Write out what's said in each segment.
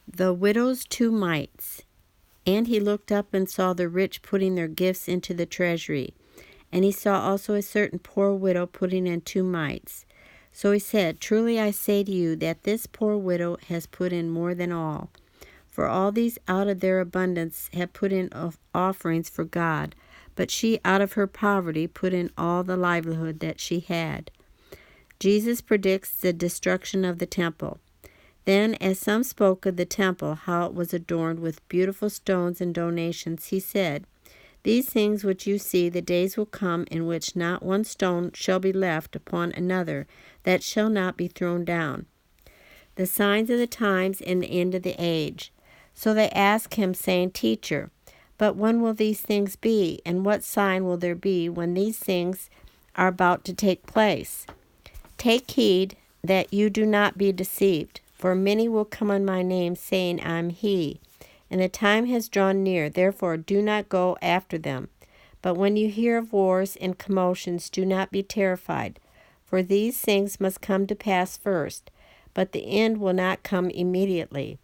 The widow's 2 mites. And he looked up and saw the rich putting their gifts into the treasury. And he saw also a certain poor widow putting in 2 mites. So he said, Truly I say to you that this poor widow has put in more than all. For all these out of their abundance have put in offerings for God, but she out of her poverty put in all the livelihood that she had. Jesus predicts the destruction of the temple. Then, as some spoke of the temple, how it was adorned with beautiful stones and donations, he said, These things which you see, the days will come in which not one stone shall be left upon another that shall not be thrown down. The signs of the times and the end of the age. So they asked him, saying, Teacher, but when will these things be, and what sign will there be when these things are about to take place? Take heed that you do not be deceived. For many will come in my name, saying, I am he. And the time has drawn near, therefore do not go after them. But when you hear of wars and commotions, do not be terrified. For these things must come to pass first, but the end will not come immediately.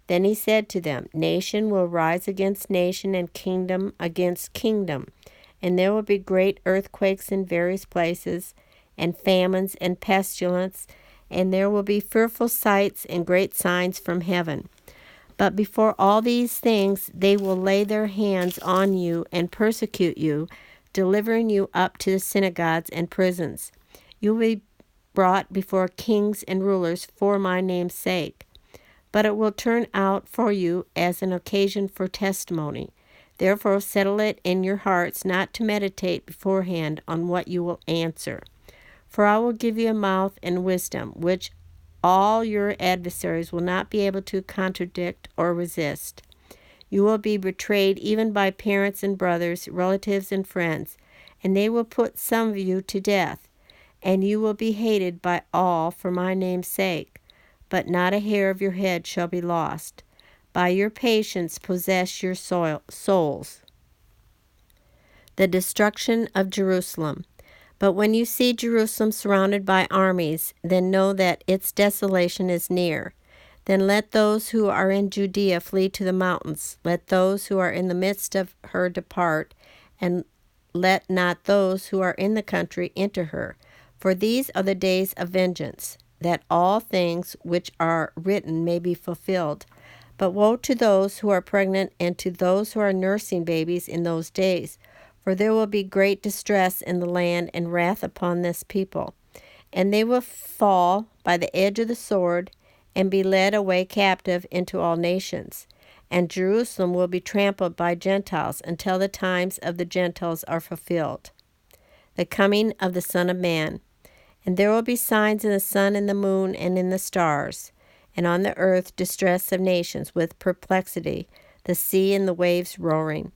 Then he said to them, Nation will rise against nation, and kingdom against kingdom. And there will be great earthquakes in various places, and famines and pestilence, and there will be fearful sights and great signs from heaven. But before all these things they will lay their hands on you and persecute you, delivering you up to the synagogues and prisons. You will be brought before kings and rulers for my name's sake. But it will turn out for you as an occasion for testimony. Therefore settle it in your hearts not to meditate beforehand on what you will answer. For I will give you a mouth and wisdom, which all your adversaries will not be able to contradict or resist. You will be betrayed even by parents and brothers, relatives and friends, and they will put some of you to death. And you will be hated by all for my name's sake, but not a hair of your head shall be lost. By your patience possess your souls. The destruction of Jerusalem. But when you see Jerusalem surrounded by armies, then know that its desolation is near. Then let those who are in Judea flee to the mountains. Let those who are in the midst of her depart, and let not those who are in the country enter her. For these are the days of vengeance, that all things which are written may be fulfilled. But woe to those who are pregnant and to those who are nursing babies in those days. For there will be great distress in the land and wrath upon this people. And they will fall by the edge of the sword and be led away captive into all nations. And Jerusalem will be trampled by Gentiles until the times of the Gentiles are fulfilled. The coming of the Son of Man. And there will be signs in the sun and the moon and in the stars. And on the earth distress of nations with perplexity, the sea and the waves roaring.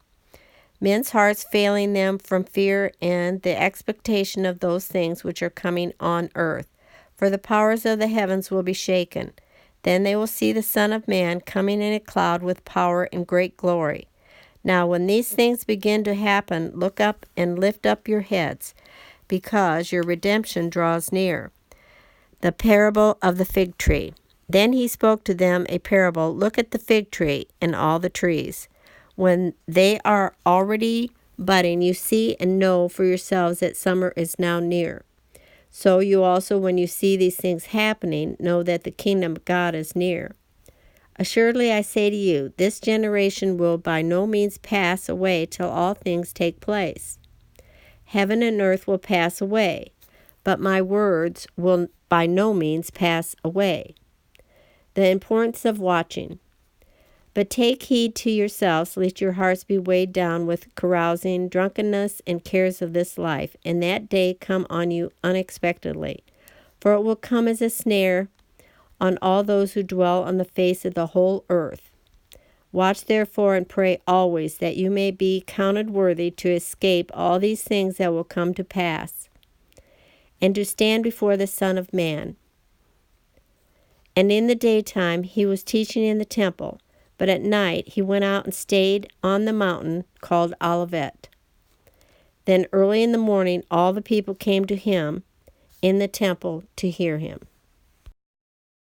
Men's hearts failing them from fear and the expectation of those things which are coming on earth. For the powers of the heavens will be shaken. Then they will see the Son of Man coming in a cloud with power and great glory. Now when these things begin to happen, look up and lift up your heads, because your redemption draws near. The parable of the fig tree. Then he spoke to them a parable. Look at the fig tree and all the trees. When they are already budding, you see and know for yourselves that summer is now near. So you also, when you see these things happening, know that the kingdom of God is near. Assuredly I say to you, this generation will by no means pass away till all things take place. Heaven and earth will pass away, but my words will by no means pass away. The importance of watching. But take heed to yourselves, lest your hearts be weighed down with carousing, drunkenness, and cares of this life, and that day come on you unexpectedly. For it will come as a snare on all those who dwell on the face of the whole earth. Watch therefore and pray always, that you may be counted worthy to escape all these things that will come to pass, and to stand before the Son of Man. And in the daytime he was teaching in the temple, but at night he went out and stayed on the mountain called Olivet. Then early in the morning all the people came to him in the temple to hear him.